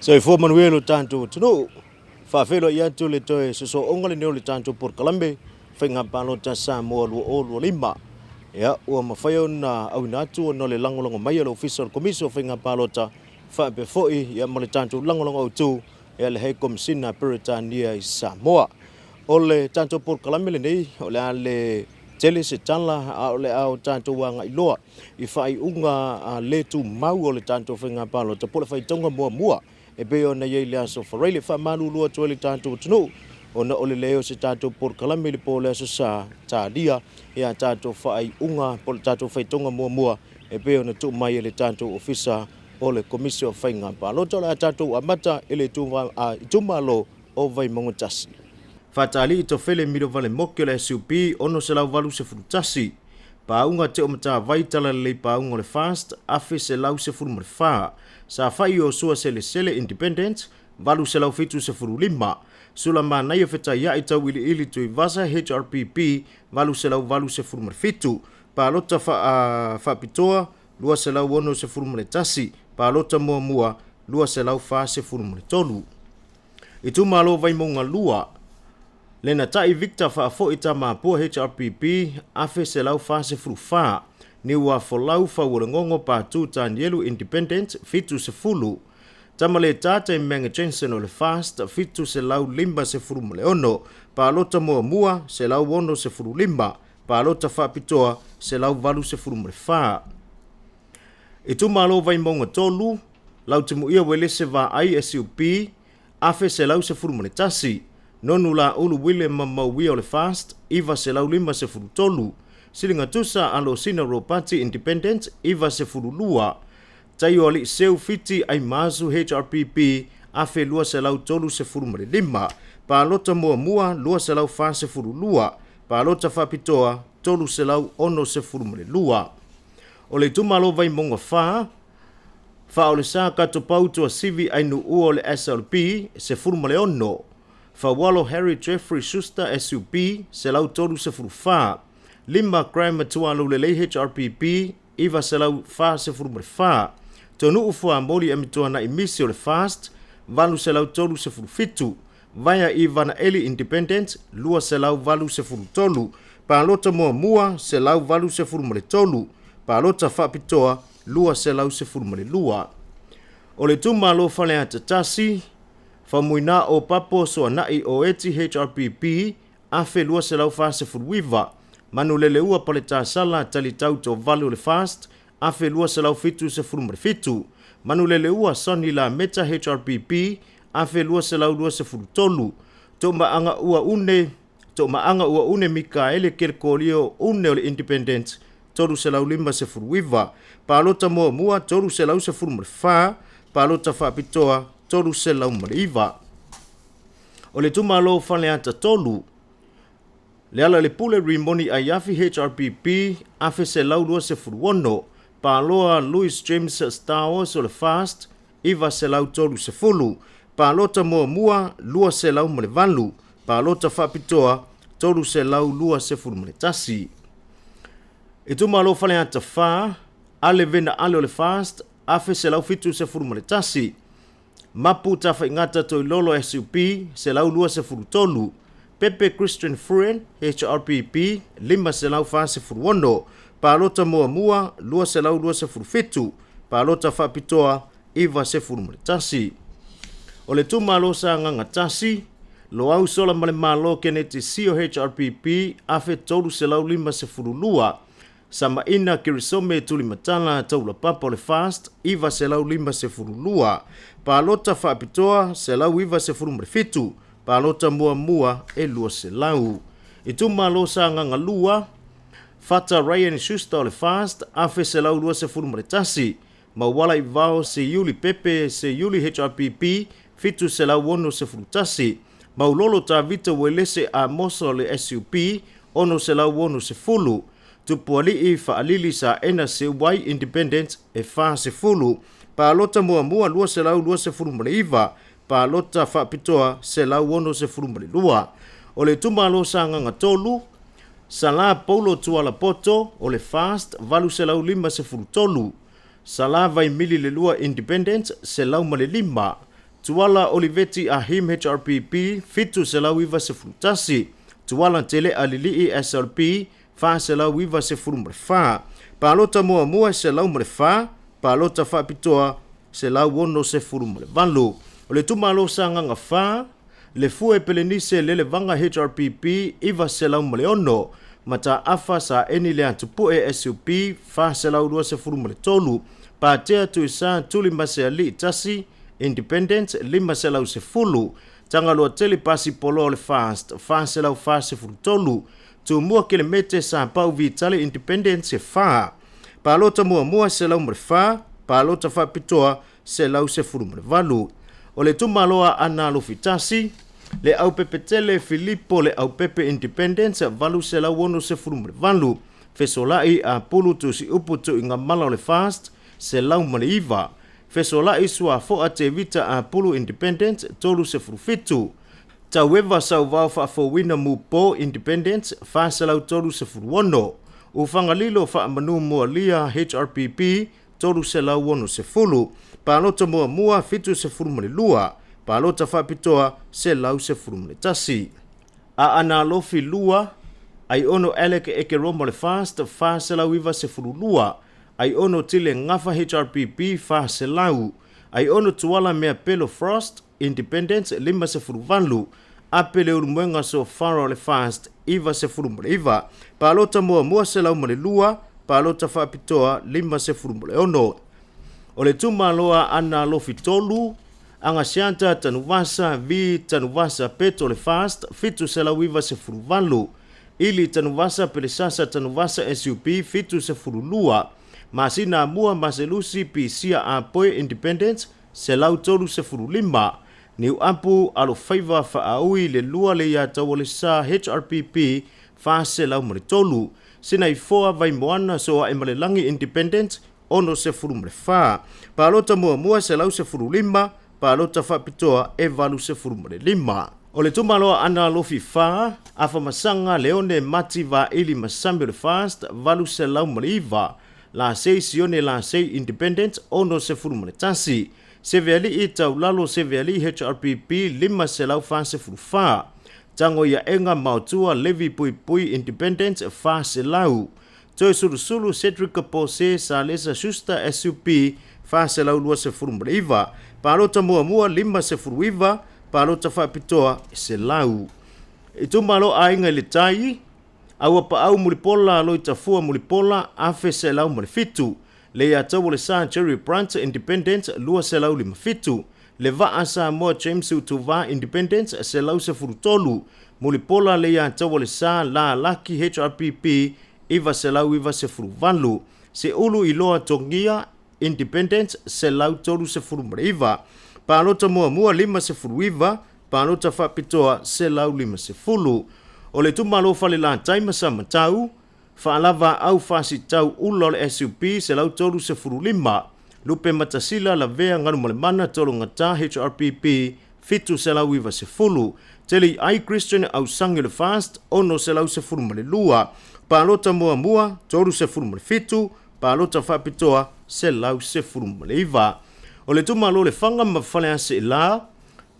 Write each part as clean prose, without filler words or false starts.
So ifo Manuelo tanto tuno fa felo ya tu le toe so ongole ne le tanto por Kalambe Faiga Palota Samoa lu lima ya o mafayo na au na tu no le langolongo mai le official commission Faiga Palota fa be foi ya mo le tanto langolongo tu ya le he komsina Peritania Samoa ole tanto por Kalambe le nei ole ale tele se tala ole au tanto wanga iloa I fai unga le tu mau ole tanto Faiga Palota por fai tonga mua e be ona ye le aso farele fa manu lua tole tanto tunu ona ole leo se tanto por Kalambe le pole so sa tadia ya tanto fai unga por tanto fai tonga mua e be ona tu mai le tanto ofisa ole komisio Faiga Palota la tanto amata ele tu tumalo o vai mongotasi fatali to fele miro vale mokele supi ono se lau valu se frutasi paunga te o mata vaitala le paunga le fast afe se lau se furu mrefa sa fai o sua sele independent valu se lau fitu se furu lima sula mana ia feta ia i tau ili tu vasa HRPP valu se furu mrefitu Palota fa pitoa lua se lau ono se furu mretasi Palota mua lua se lau fa se furu mretolu itu malo vai monga lua Lena tai Victor fa fo ita ma po HRPP afe se lau fa se frufa ni wa fo lau fa ngongo pa tu tan yelu independent fitu se fulu tamale tata menga Jensen ole fast fitu se lau limba se furu mole ono Palota mua se lau ono se furu limba Palota fa pitoa se lau valu se furu mole fa itu malo vai monga tolu lau temu ia wele se va ISUP afe se lau se furu mole tasi Nonu la ulu William Maui ole fast, iwa se lau lima se furu tolu. Silinga tusa alo Sinaro Party Independent, iwa se furu lua. Tai oli seu fiti ai mazu HRPP, afe lua se lau tolu se furu mare lima. Palota mua lua se lau fa se furu lua. Palota fa pitoa, tolu se lau ono se furu mare lua. Ole tumalo vai monga fa ole sa kato pautua sivi ainu ole SLP, se furu mare ono. Fawalo Harry Jeffrey Schuster SUP se lau tolu se furu fa. Lima crime tualo le HRPP iwa se lau fa se furu mre fa. Tonu ufua moli amitua na imisi ole fast valu se lau tolu se furu fitu. Vaya iwa na eli independent lua se lau valu se furu tolu. Palota mua se lau valu se furu mre tolu. Palota fa pitoa lua se lau se furu mre lua. Ole tumalo fale atatasi Famuina o papo so anai o eti HRPP afe lua se lau fa se furuiva. Manu lele ua paleta sala tali tau to valu le fast afe lua se lau fitu se furu mre fitu. Manu lele ua soni la meta HRPP afe lua se lau lua se furu tolu. To maanga ua une Mikaele Kirkolio une ole independent tolu se lau lima se furuiva. Palota mua tolu se lau se furu mre fa. Palota fa pitoa tolu se lau mariva. O le tumalo fale ata tolu. Le ala le pule rimoni ayafi HRPP afe se lau lua se furuono. Paloa Louis James Star Wars o le fast iwa se lau tolu se fulu. Palota mua lua se lau malevalu. Palota fapitoa tolu se lau lua se fulu maletasi. E tumalo fale ata fa ale vena ale o le fast afe se lau fitu se fulu maletasi. Mapu tafa ingata to lolo SUP se lau lua se furu tolu. Pepe Christian Fruen HRPP lima se lau fa se furu ono. Palota mua lua se lau lua se furu fitu. Palota fa pitoa iwa se furu maletasi. Ole tu malo sa ngangatasi lo au sola male malo keneti sio HRPP afe tolu se lau lima se furu lua. Sama ina kirisome tuli matala taula papa le fast iwa se lau lima se furu lua. Palota fa pitoa se lau iwa se furu mrefitu. Palota mua lua se lau. Itu malo sa nganga lua. Fata Ryan Schuster le fast afe se lau lua se furu mretasi. Mawala ivao se yuli pepe se yuli HRPP fitu se lau ono se furu tasi. Maulolo ta vita welese a moso le SUP ono se lau ono se fulu. Tupuali fa alili sa ena se wai independent e fa se fulu. Palota mua lua se lau lua se furu mleiva. Palota fa pitoa se lau ono se furu mlelua. Ole tumalo sa nganga tolu. Sala Paulo tuala poto ole fast valu se lau lima se furu tolu. Sala vai mili le lua independent se lau male lima. tuala Oliveti Ahim HRPP fitu selau iwa se frutasi tuala tele alili SLP fa selau iwa se frumrefa palota mua selau mrefa palota fa pitoa selau wono se frumrevalu ole tumalo sanga ngafa le fue pelenise lele vanga HRPP iwa selau mleono mata afa sa eni le antupu SUP fa selau dua se frumretolu pa tea tu isa tuli maseali tasi Independence lima selau se fulu tanga loa tele pasi polo le fast fa selau fa se fulu tolu tu mua kilometre sa pau vitale Independence se fa palota mua selau mrefa palota fa pitoa selau se fulu mrevalu ole tu maloa ana lo fitasi le au pepe tele Filippo le au pepe Independence valu selau wono se fulu mrevalu fesolai a pulu tu si upu tu inga malo le fast selau mleiva Fesola isua fo ate vita a pulu Independence tolu se frufitu. Taweva sau vau fa fo wina mupo Independence fa selau tolu se fruwono. Ufangalilo fa manu mua lia HRPP tolu selau wono se fulu. Palota mua fitu se furumale lua. Palota fa pitoa selau se furumale tasi. A analofi lua ai ono eleke eke romole fast fa selau iwa se furu lua. Ai ono tile ngafa HRPP fa selau. Ai ono tuala mea pelo Frost, Independence lima se furuvanlu. Apele urumwenga so faro le fast, iwa se furumule iwa. Palota mua selau male lua, palota fa pitoa lima se furumule ono. Ole tumaloa ana lofi tolu, anga sianta tanuvasa vi tanuvasa peto le fast, fitu selau iwa se furuvanlu. Ili tanuvasa pelesasa tanuvasa SUP fitu se furulua. Masina mua maselusi pisia apoe Independence selau tolu se furulima. Niu ampu alo Faiga fa aui le lua le ya tawale sa HRPP fa selau mre tolu. Sina ifoa vai moana so a emalelangi Independence ono se furumre fa. Palota mua selau se furulima, palota fa pitoa evalu se furumre lima. Ole tumaloa ana lofi fa, afa masanga leone mati va ili masambe le fast, valu selau mreiva. La sei sione la sei Independence ono se furumre tasi. Seviali ita ulalo seviali HRPP lima selau fa se furufa. Tango ya enga mautua levi pui Independence fa selau. Toi sulu Cedric Pose sa lesa susta SUP fa selau lua se furumre iva. Palota mua lima se furuiva. Palota fa pitoa selau. Itu malo ainga le tai. Awa pa au mulipola lo itafua mulipola afe selau malifitu. Le ya tawole sa Cherry Branch Independence lua selau lima fitu. Le va asa mo James Utuva Independence selau se furutolu. Mulipola le ya tawole sa la laki HRPP iva selau iva se furuvanlu. Se ulu iloa tongia Independence selau tolu se furumreiva. Palota mua lima se furuiva. Palota fa pitoa selau lima se fulu. Ole tumalo fale la taima sa matau, fa alava au fasi tau ulo le SUP selau tolu se furu lima. Lupe matasila la vea nganu malemana tolu ngata HRPP fitu selau iwa se fulu. Teli ai Christian au sangi le fast ono selau se furu male lua. Palota mua tolu se furu male fitu, palota fa pitoa selau se furu male iwa. Ole tumalo le fanga mafale ase ila.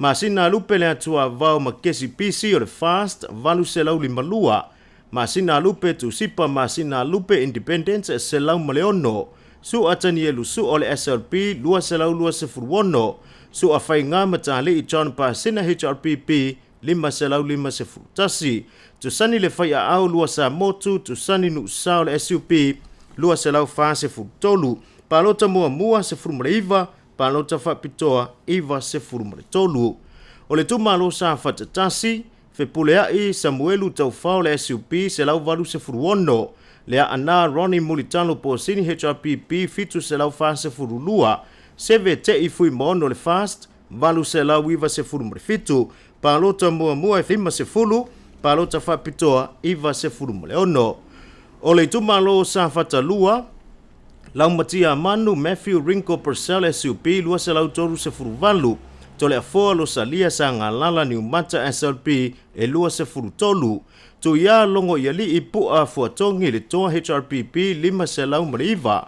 Masina lupe le atua vau makesi PC o le fast valu selau lima lua. Masina lupe tu sipa masina lupe Independence selau maleono. Su atani elu su o le SLP lua selau lua se furuono. Su a Faiga matale i John pa sina HRPP lima selau lima se furutasi. Tu sani le Faiga au lua sa motu tu sani nu sao le SUP lua selau fa se furutolu. Palota mua se furumreiva. Palota fa pitoa iva se furumare tolu. Ole tumalo sa fatatasi, fe puleai Samuelu taufao le SUP se lau valu se furuono. Lea ana Ronnie Mulitano po sini HRPP fitu se lau fa se furulua. Seve te ifui mono le fast, valu se lau iva se furumare fitu. Palota mua ifima se fulu, palota fa pitoa iva se furumare ono. Ole tumalo sa fatalua, lau matia manu Matthew Rinko Purcell SUP lua se lau toru se furuvalu. Tole afoa lo salia sa ngalala ni umata SLP e lua se furutolu. Tu ya longo yali ipua fuatongi le toa HRPP lima se lau mariva.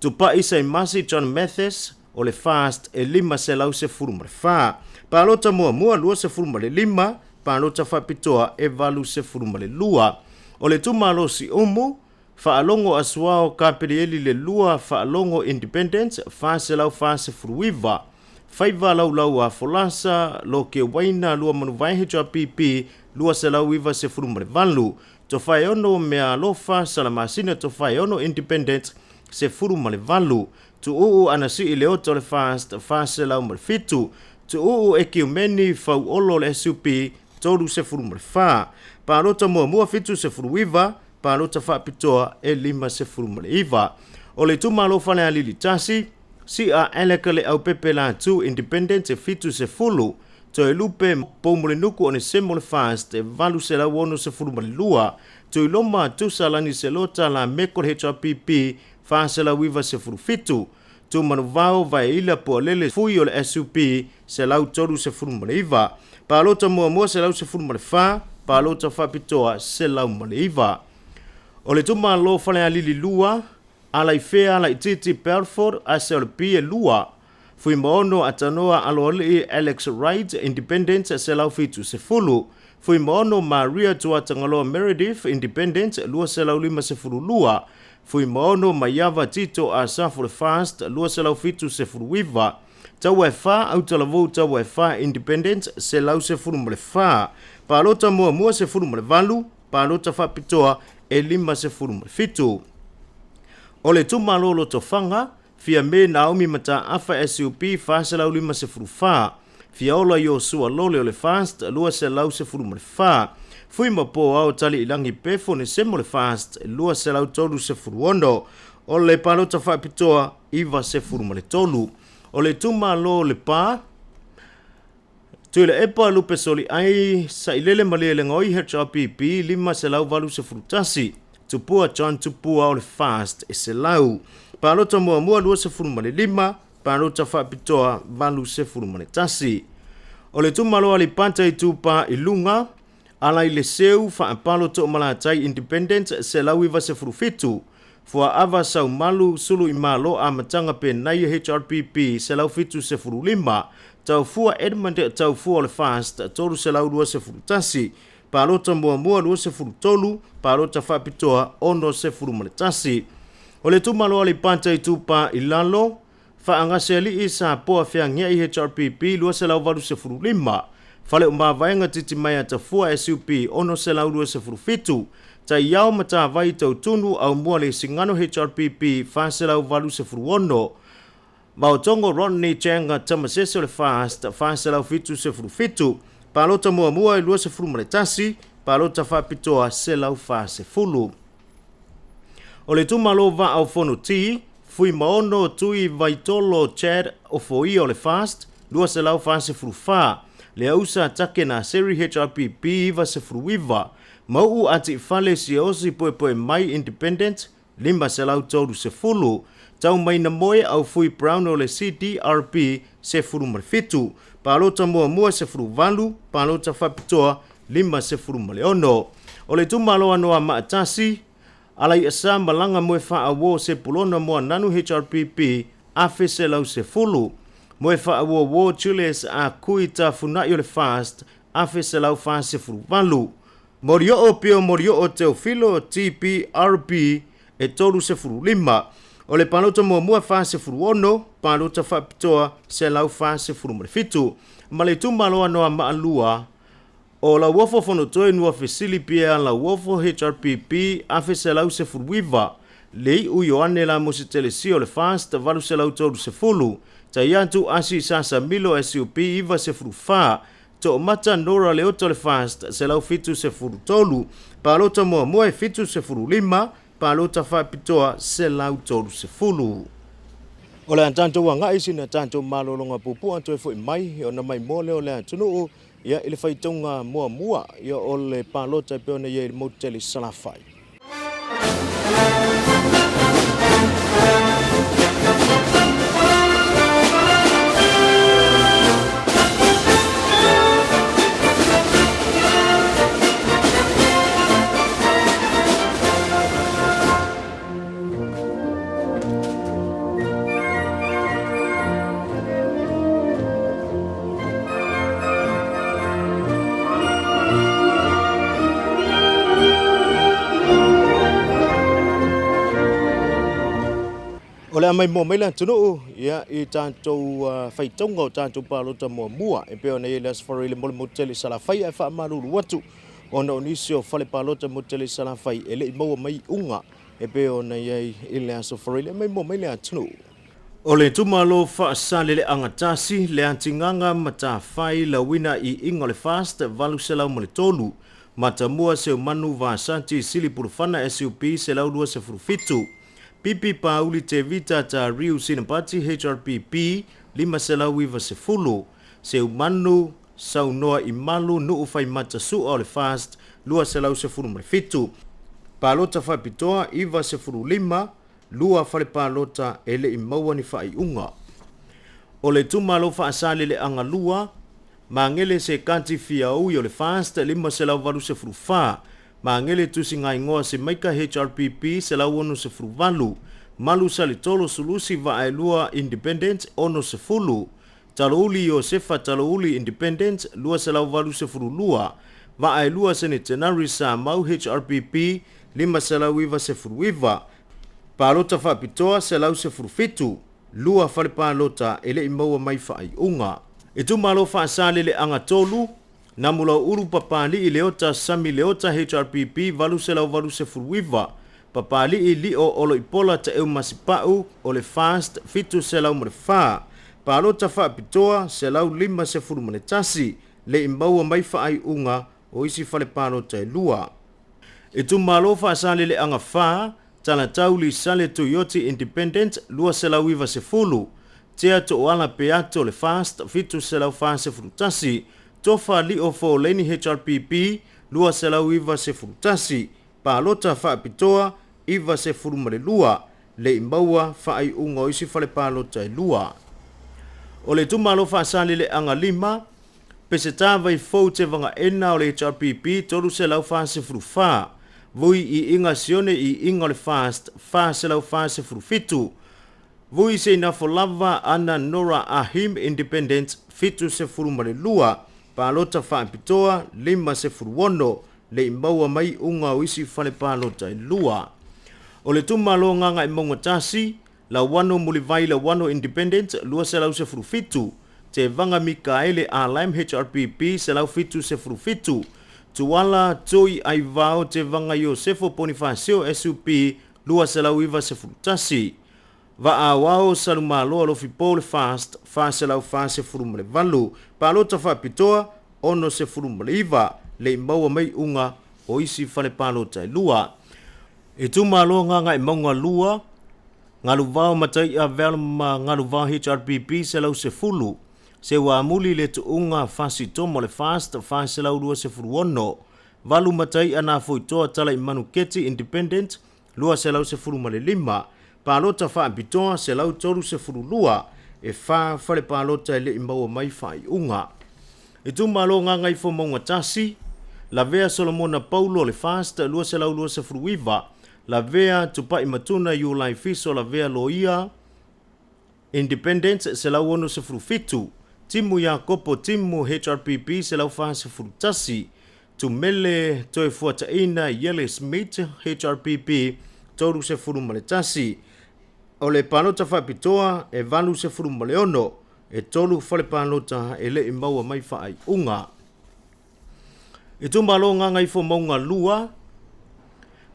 Tu pa isa imasi John Mathis o le fast e lima se lau se furu ma le wha. Palota mua lua se furu ma le lima, palota whapitoa e valu se furu ma le lua. O le tumalo si umu, whaalongo asuao kapirieli le lua whaalongo independence, wha se lau wha se furu iwa. Faiva lau a folasa, lo ke waina lua manu vai HRPP, lua se lau iwa se furu ma le valu. To whai ono mea alofa salamasina to whai ono independence, se furu ma le valu. Tu uu anasi i leoto le fast, wha se lau ma le fitu. Tu uu e kiu meni whau olo le SUP, toru se furu ma le wha. Palota mua fitu se furu iwa, palota whapitoa e lima se furu ma le iwa. O le tumalo whale alili tasi, si a eleka le au pepe la tu independent e fitu se fulu, to e lupe pomole nuku o ne semo le fast e valu se la wono se furu ma le lua, to i loma tu salani se lota la meko le HRPP, fa se la wiva se furu fitu, tu manuvao vai ila po lele fui o le SUP se lau toru se furu ma le iwa. Palota mua se lau se furu ma le fa, palota whapitoa se lau ma le iwa. O le tuma lo whale alili lua, ala i fea ala i titi Pelford a se ole pie lua. Fui maono atanoa alo ali Alex Wright Independence se lau fitu se fulu. Fui maono Maria Tuatangaloa Meredith Independence lua se lau lima se fulu lua. Fui maono Mayava Tito a Safule Fast lua se lau fitu se fulu wiva. Tau e wha au talavu tau e wha Independence se lau se fulu male wha. Palota mua se fulu male valu, palota whapitoa e lima se fulu male fitu. O le tumalolo to whanga, fia me Naomi mata afa SUP wha se lau lima se furu wha. Fia ola yo sua lole o le fast, lua se lau se furu ma le wha. Fui ma po au tali ilangi pefo ne semo le fast, lua se lau tolu se furu ondo. O le palota wha pitoa, iwa se furu ma le tolu. O le tumalolo le pa, tui le epa lupe soli ai, sa ilele malia le ngoi HRPP, lima se lau valu se furu tasi. Tupua John tupua o le fast e se lau. Palota mua lua se furu ma le lima, palota whapitoa valu se furu ma le tasi. O le tumalo ali panta i tupa i lunga, ala i le seu whaapalo to malatai independent se lau iwa se furu fitu. Fua ava sau malu sulu i malo a matanga pe nai HRPP se lau fitu se furu lima. Tau fua Edmund tau fua le fast, toru se lau lua se furu tasi. Palota mua lua se furu tolu, palota whapitoa ono se furu ma le tasi. O le tumalo ali panta i tupa i lalo, whaangase ali i sa poa whea ngia i HRPP lua se lau varu se furu lima. Fale vaenga titi mai ata fua SUP ono se lau lua se furu fitu. Ta iau mata vai tau tunu au mua le singano HRPP wha se lau varu se furu ono. Mautongo Rodney Chenga tamasese le fast wha se lau fitu se furu fitu. Palota mua i lua se furu ma le tasi, palota whapitoa se lau wha se fulu. O le tumalo va au fono ti, fui maono tui vaitolo Chad o foi o le fast, lua se lau wha se furu wha. Le ausa take na seri HRPP iwa se furu iwa. Mau ati fale si osi poe mai independent, lima se lau toru se fulu. Tau mai na moe au fui brown o le CDRP se furu ma le fitu. Palota mua se furu valu, palota whapitoa, lima se furu ma le ono. O le tumalo anoa maatasi, alai asa malanga moe wha awo se pulona moa nanu HRPP, afe se lau se fulu. Moe wha awo wo Julius a kui ta funai o le fast, afe se lau wha se furu valu. Morio o pio morio o Teofilo TPRP e toru se furu lima. O le palota mua wha se furu ono, palota whapitoa se lau wha se furu ma le fitu. Ma le tumalo anoa maalua, o la wofo fono toe nua fesili pia la wofo HRPP afe se lau se furu wiva. Lei u yoane la mo se telesi o le fast valu se lau toru se fulu. Ta iantu asi sasa milo SUP iwa se furu wha. To mata nora le oto le fast se lau fitu se furu tolu. Palota mua e fitu se furu lima, palota whapitoa se lau toru se fulu. O le antanto wa ngai sina tanto malolonga pupu anto e foi mai o na mai mole o le antunu ia ile faitonga mua ia o le palota pe ona ia mo tele salafai. Ole mai mo mai la tunu ya I tanto fai tongo tanto Palota mo mua e pe ona les for ile mo moteli sala fai e fa malu watu ona onisio fale Palota moteli sala fai ele mo mai unga e pe ona ye ile aso for ile mai mo mai la tunu Ole tumalo fa salele angatasi le antinganga mata fai la wina I ingole fast valu sela mo le tolu mata mua se manu va santi sili purfana SUP se la udua se frufitu Pipi pauli te vita ta riu sinapati HRPP lima sela wiva se fulu se umanu sau noa imalu nu ufai mata su ole fast lua sela se fulu fitu Palota fa pitoa iva se fulu lima lua fale Palota ele imaua ni fai unga ole tumalo fa asali le anga lua mangele se kanti fiau yo le fast lima sela valu se fulu fa Mangele tusi ngai ngoa se maika HRPP se la wonu se fruvalu. Malu sali tolo sulusi va ailua independent ono se fulu. Talouli yo sefa talouli independent lua se la valu se frulua. Va ailua se ne tenari sa mau HRPP lima se la wiva se fruiva. Palota fa pitoa se lau se frufitu. Lua fale Palota ele imaua mai fa ai unga. Itu malo fa asale le anga tolu. Namula uru papali I leota sami leota HRPP valu se lau valu se furuiva. Papali I li o olo ipola ta eu masipau o le fast fitu se lau mo le fa. Palota fa pitoa se lau lima se furu mane tasi le imbaua mai fa ai unga o isi fale Palota e lua. Itu malo fa asale le anga fa tala tauli sale Toyota Independent lua se lau iva se fulu. Tea to oala peato le fast fitu se lau fa se furu tasi. Tofa li o fo leni HRPP lua se lau iwa se furutasi. Palota fa pitoa iwa se furumare lua. Le imbaua fa ai unga o isi fale Palota e lua. O le tumalo fa asali le anga lima. Pese tava I fau te vanga ena o le HRPP toru se lau fa se furufa. Vui I inga sione I inga le fast fa se lau fa se furufitu. Vui se ina fo lava ana Nora Ahim Independent fitu se furumare lua. Palota fa pitoa lima se furuono le imbaua mai unga o isi fale Palota e lua. O le tumalo nganga I monga tasi, la wano mulivai la wano independent lua se lau se furufitu. Te vanga Mikaele a Lime HRPP se lau fitu se furufitu. Tuwala toi ai vao te vanga Yosefo Bonifacio SUP lua se lau iwa se furutasi. Va a wao salumalo alo fipole fast fa se lau fa se furumale valu. Palota fa pitoa ono se furumale iwa le imbaua mai unga o isi fale Palota e lua. E tu malo nganga I maunga lua ngalu vao matai a velma ngalu vao HRPP se lau se fulu. Se waamuli le tu unga fasi tomo le fast fa se lau lua se furuono. Valu matai ana foitoa tala I manuketi independent lua se lau se furumale lima. Palota fa pitoa se lau toru se furulua e fa fale Palota ele imbaua mai fa I unga. E tu malo nganga I fo maunga tasi, la vea Solomona Paulo le fast lua se lau lua se furuiva, la vea tupa I matuna yu lai fiso la vea loia, independence se lau ono se furufitu, timu ya kopo timu HRPP se lau fa se furutasi, tu mele toe fuata ina Yele Smith HRPP toru se furumale tasi, o le Palota fa pitoa e valu se furumale ono, e tolu fale Palota ele imbaua mai fa ai unga. E tu malo nganga I fo maunga lua,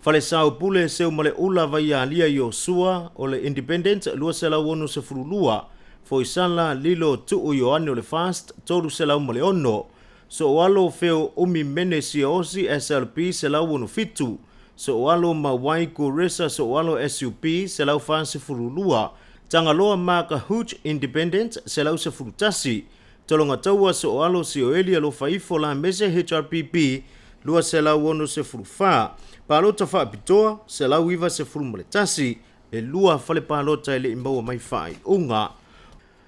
fale sao pule seu male ula vai a lia Yosua o le independent lua se lau ono se furulua, fo isala lilo tuu Yoane o le fast tolu se lau male ono, so walo feo umi mene si osi SLP se lau ono fitu, so walo mawai kuresa so walo SUP se lau fa se furulua, tangaloa maka huge independent se lau se furutasi, tolonga taua so walo si oelia lo faifo la mese HRPP lua se lau ono se furufa, Palota fa pitoa se lau iwa se furumale tasi, e lua fale Palota ele imbaua mai fai unga.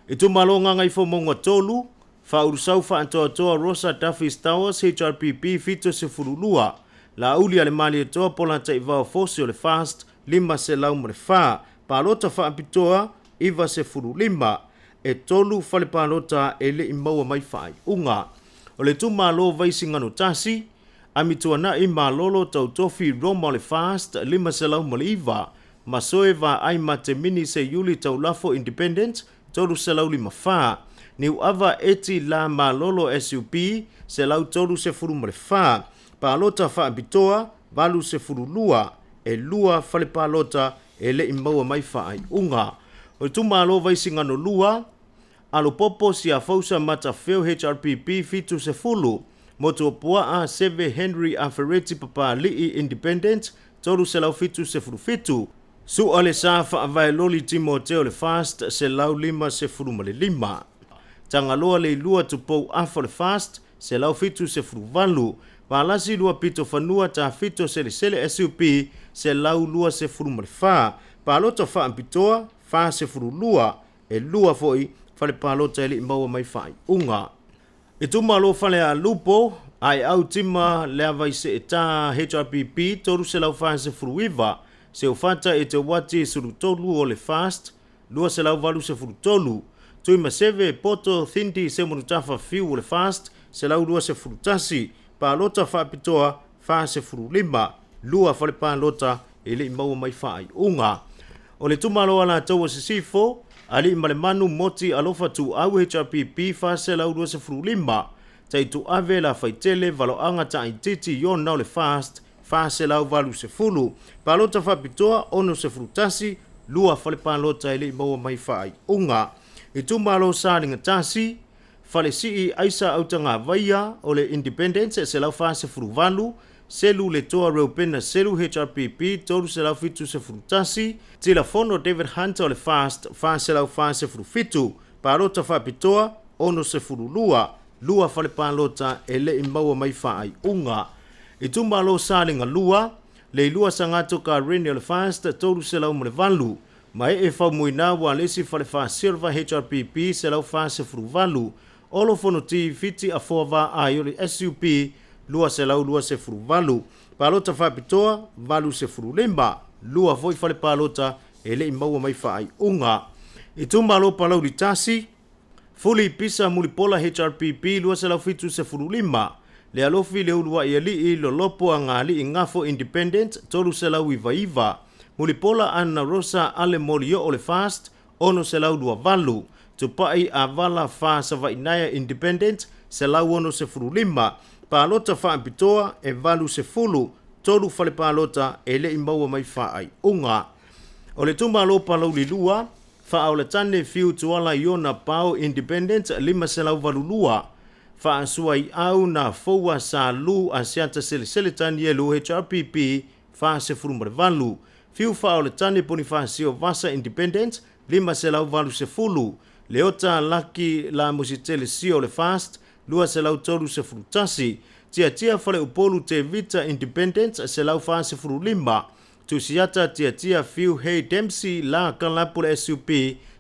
E tu malo nganga I fo maunga tolu, fa urusau fa antoa Rosa Duffy Towers HRPP fito se furulua, la uli ale mali e toa pola ta iwa fosi o le fast, lima se lau mre fa, Palota fa pitoa iwa se furu lima, e tolu fale Palota ele imbaua mai fai unga. O le tu malo vaisi ngano tasi, Amitua na I malolo tau tofi Roma le fast lima se lau maliva masoe va ai mate mini se yuli tau lafo independent tolu se lau lima wha. Niu ava eti la malolo SUP se lau tolu se furu male wha. Palota wha bitoa, valu se furu lua, e lua fale palota e le imaua mai wha ai unga. O tu malo vaisi ngano lua, alo popo si a fausa mata feo HRPP fitu se fulu. Moto pua a Seve Henry Afereti papa lii independent, tolu se lau fitu se furu fitu. Su ale sa wha avai loli Timoteo le fast se lau lima se furu male lima. Tangaloa le lua tupou afa le fast se lau fitu se furu valu. Palasi lua pito fanua ta fito se le sele SUP se lau lua se furu male fa. Palota fa ampitoa fa se furu lua e lua foi fale palota ele imbaua mai fai unga. E tu malo fale a lupo ai au tima le avai se eta HRPP toru se lau fa se furu iwa. Se ufata e te wati suru tolu o le fast lua se lau valu se furu tolu. Tui maseve poto thinti se monutafa fiu o le fast se lau lua se furu tasi. Palota fa pitoa fa se furu lima lua fale palota ele imbaua mai fai unga. O le tumalo ala tau se sifo ali male manu moti alofa tu au HRPP fa se lau lua se furu lima. Tai tu ave la faitele valo anga ta intiti yon nau le fast fa se lau valu se fulu. Palota fa pitoa ono se furu tasi lua fale palota ele imbaua mai fai unga. I tumalo sa ringa tasi fale sii aisa autanga vaia o le independence se lau fa se furu valu, selu le toa reupena selu HRPP toru se lau fitu se furu tasi, tila fono David Hunter o le fast fa se lau fa se furu fitu, palota fa pitoa ono se furu lua, lua fale palota e le imbaua mai fai unga. I tumalo sa ringa lua, le lua sangato ka reni o le fast toru se lau mo le valu, mai e fau muina wa lesi fale fa silva HRPP se lau fa se furu valu, olo fono ti fiti a fova a yoli SUP lua se lau lua se furu valu. Palota fa pitoa, valu se furu limba, lua foi fale palota e le imaua mai fai unga. I tumalo palau li tasi, fuli pisa mulipola HRPP lua se lau fitu se furu lima. Le alofi le ulua i ali i lo lopo a ngali i ngafo independent tolu se lau iwa iwa. Mulipola ana rosa ale molio o le fast, ono se lau lua valu. Tupai a vala fa sa vainaya independent se lau ono se furu lima. Palota fa ampitoa e valu se fulu. Tolu fale palota e le imbaua mai fa ai unga. O le tumalo palau li lua, fa au le tane fiu tuala iona pao independent lima se lau valu lua. Fa asua i au na foua sa lu a siata sele tani e lu HRPP fa se furu mare valu. Fiu fa au le tane poni fa sio vasa independent lima se lau valu se fulu. Leota laki la musitele sio le fast, lua se lau tolu se furu tasi. Tia fale upolu te vita independent se lau fa se furu lima. Tu siata tia fiu hei Dempsey la kalapu le SUP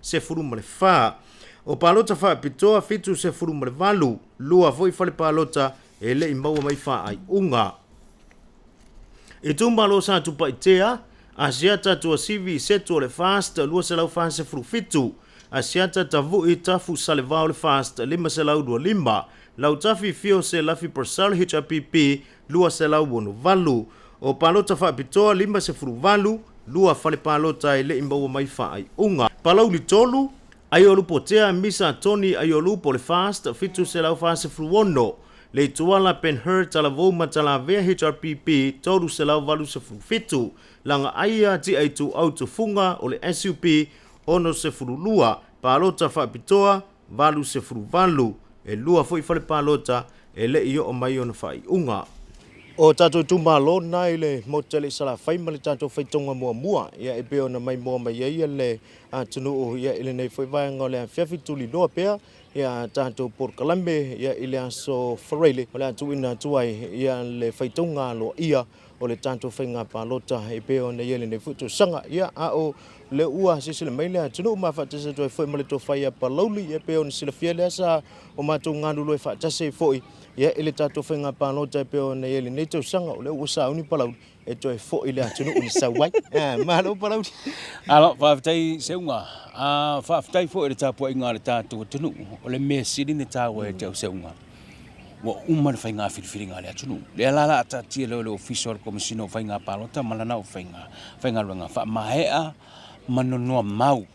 se furu male fa. O palota fa pitoa fitu se furu male valu. Lua foi fale palota e le imaua mai fa ai unga. E tumbalo sa tupa itea, asiata tua sivi setu le fast, lua se lau fa se furu fitu. Asiata tavu i tafu salevao le fast lima se lau dua lima. Lau tafi fio se lafi persal HRPP lua se lau wonu valu. O palota fa pitoa lima se furu valu, lua fale palota e le imbaua mai fa ai unga. Palau li tolu, aiolu potea misa Tony aiolu po le fast fitu se lau fa se furu wono. Le tuala penher talavoma talavea HRPP toru se lau valu se furu fitu. Langa aia ti aitu autu funga o le SUP ono se furu lua, palota fa pitoa, valu se furu valu, e lua foi fale palota, e le iyo o mai ona fai unga. O tato tumalo nai le motele sala fai male tato fai tonga mua, ia e peo na mai mua mai ia le atunu o ia ile nei foi vai ngole a fiafi tuli loa pea, ia tato por kalambe, ia ile aso farele, ole atu ina tuai, ia le fai tonga lo ia, o le tato fai ngā palota, e peo na ia le nei futu sanga, ia a o le ua sisi le maile atunu ma fatase to foi male to fai a palauli, ia peo na sila fiele asa, o mato ngandu lo e fatase foi, ia ile tato fai ngā palota, e peo na ia le nei tau sanga, o le ua sa uni palauli, e to e foi le atunu uni sa wai, mahalo palauli. Alo, whaafitai se unga, whaafitai foi le tāpua inga le tātua atunu, o le mea siri ne tāua e tau se unga. wa uma Faiga filifilinga le tunu le la ta tia le official commissioner Faiga Palota malana Faiga runga fa mahea manonoa mau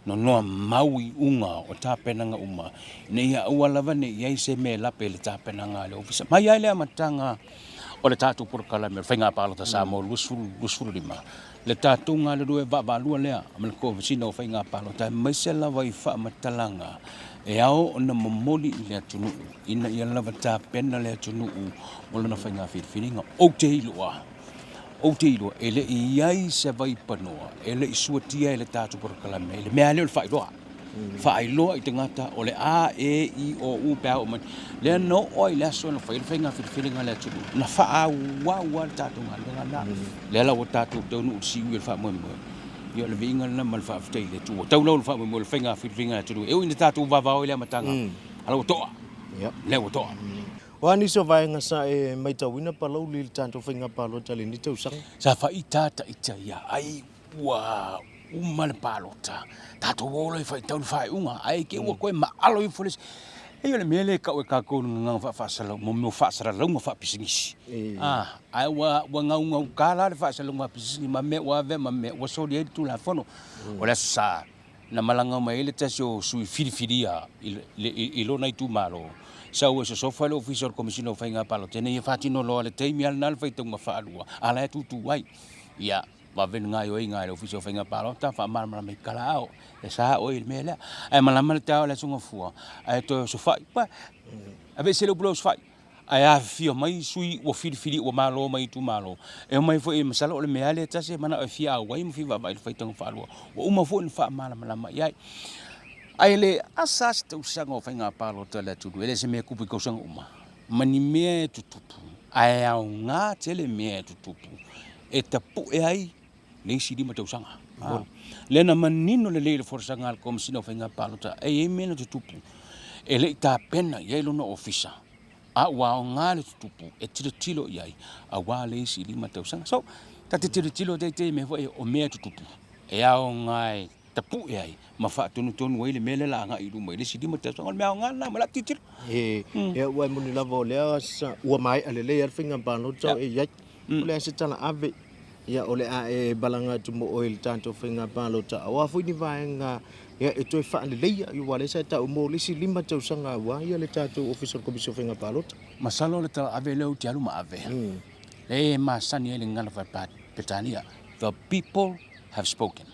no maui unga o tapenanga uma ne ia ualava ne ia se me la pe le tapenanga le ofisa mai ai le matanga o le tatu por kala me Faiga Palota Samoa lusuru lima le tatu nga le due va lua le mal ko sino Faiga Palota mai se la vai fa matalanga e ao na momoli le tunu ina ia lava tapena le tunu o le na Faiga filinga o te iloa o te ilo ele iai se vai panoa ele isuatia ele tatu por kala me le mea le fai loa i te ngata o le a e i o u pea o man le no o i le aso na Faiga filinga le tunu na fa a wa tatu ngana le la o tatu tau nu si u le fa mo ia le vinga na mal fa ftai le tu tau lo fa mo le Faiga filinga le tunu e o ni tatu va o le matanga ala o toa le o toa Wani so vai ngasa e mai tawina palau li tanto Faiga Palota le ni tau sang. Sa fa ita ia ai wa uma le Palota. Tato wolo fa tau fa unga ai ke wa koe ma alo i foles. E le mele ka o ka ko nga fa sala mo fa sala lo fa pisingisi. Ai wa nga kala le fa sala mo pisingisi ma me wa ve ma me wa so le tu la fono. Ola sa na malanga mai le tasio sui filifilia ilo na tu malo. Sa o so fa le official commissioner Faiga Palota ne fati no lo le taimi al nal fa tonga fa alua ala tu wai ya va ven nga yo inga le official Faiga Palota fa mal me kalao e sa o il mele ai malama ta le sunga fu ai to so fa pa ave se le blos fa ai a fio mai sui o fili o malo mai tu malo e mai fo e masala o le meale ta se mana e fia wai mo fi va fa tonga fa alua o uma fo fa malama ya ai le asas tau sanga o Faiga Palota le tudu ele se me kupu ko sanga uma mani me tutupu ai au nga tele me tutupu e tapu e ai le sidi ma tau sanga le na manino le forsanga al komsino Faiga Palota e me na tutupu ele ta pena ye lo no ofisa a wa nga le tutupu e tilo ai a wa le sidi ma tau sanga so ta tilo te me o me tutupu e au ngai tapu e ai ma fa tonu wai le mele la nga i lu mai le sidi ma tsa ngol me nga na ma la titir e wa mo ni lavo le sa wa mai ale le Faiga Palota e ya le se tala ave ya ole a e balanga tu mo oil tanto Faiga Palota wa fu ni va nga ya e to fa le ya i wale sa ta mo le si lima tau sanga wa ya le tatu official commission Faiga Palota masalo le ta ave le ti alu ma ave le ma sani le ngana fa petania the people have spoken.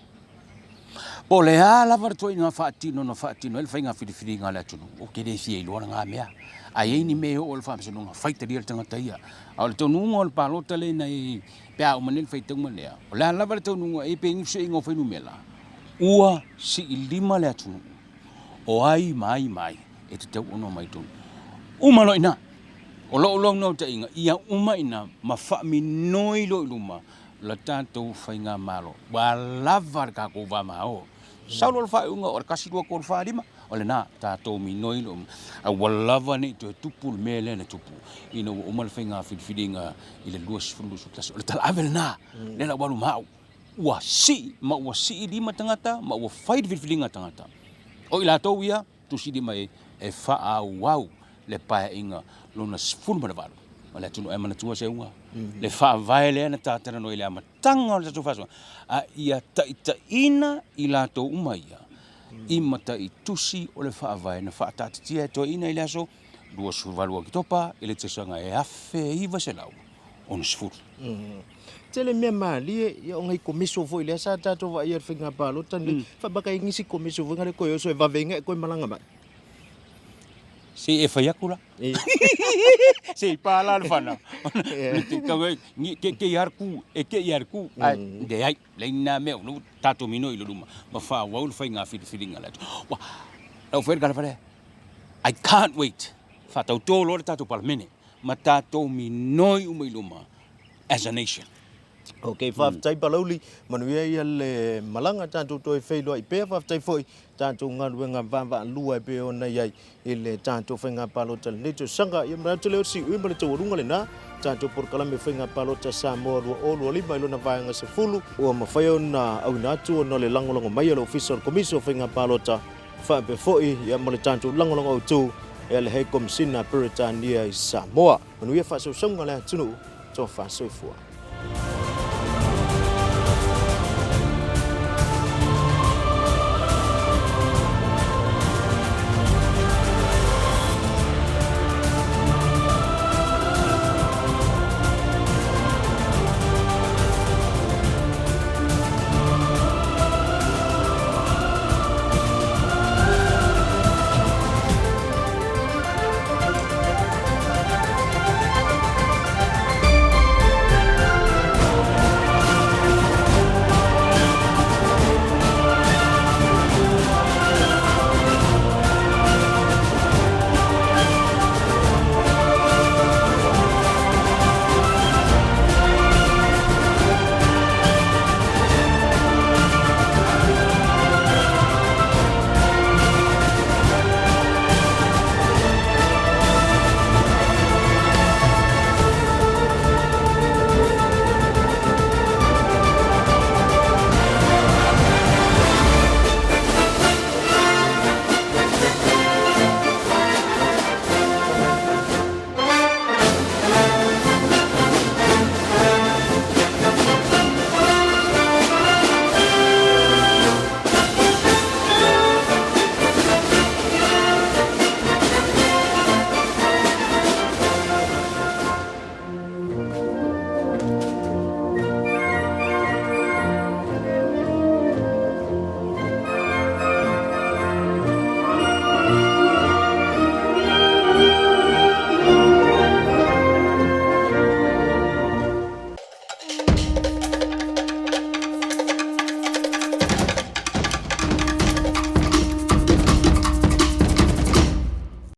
Po le ala var toi nga fatino el Faiga filinga la tunu o ke de fie lo nga mea ai ni me o le fa so nga fight de tanga taia al tonu ngol Palota le nei pe o manel fight tanga le o la var tonu e pe ngi se ngo fa numela ua si lima le tunu o ai mai e te tau ono mai tonu uma no ina o lo no te inga ia uma ina ma fa mi noi lo luma la tanto Faiga malo wa lavar ka ko va mao saulo fa unga o kasi do ko fa lima o le na tato mi noi lo a walava ni to tupu mele na tupu ino o mal Faiga filinga ile luas fundu su tas o tal avel na le la walu mau wa si lima tangata ma wa fight filinga tangata o ila to ia tu si di mai e fa a wow le pa inga lo na fundu ma valu Mala tunu e mana tua se unga. Le fa vai le na tatara no ile amatanga o le tatu faso. A ia ta ina i lato umaia. I mata i tusi o le fa vai na fa tatatia to ina ile aso. Lua survalua ki topa ile te sanga e afe iwa se lau. Ona sfuru. Tele me mali ya ngai komiso foi le sa tato va ia Faiga Palota ni fa baka ngisi komiso va ngale ko yo so va venga ko malanga ba. Si e fayakula. Si pala fana. Ke yarku de ai leina me no tato mino iluma ma fa wa Faiga filinga la. Wa au fer gala fare. I can't wait. Fa tau to lo tato palmene ma tato mino iluma as a nation. Okay, tai palauli manuia ia le malanga tanto toi feilo i pe tai foi tanto ngalu nga va lua pe ona ia ile tanto Faiga Palota le to sanga ia mra le si u mra to runga le na tanto por kala me Faiga Palota Samoa o lo li bailo na va nga se fulu o ma fai ona au na tu no le langolongo mai le official commission Faiga Palota fa pe foi ia mra tanto langolongo tu e le hei komisina Peritania i Samoa manuia whasau saunga lea tunu tō whasau fua.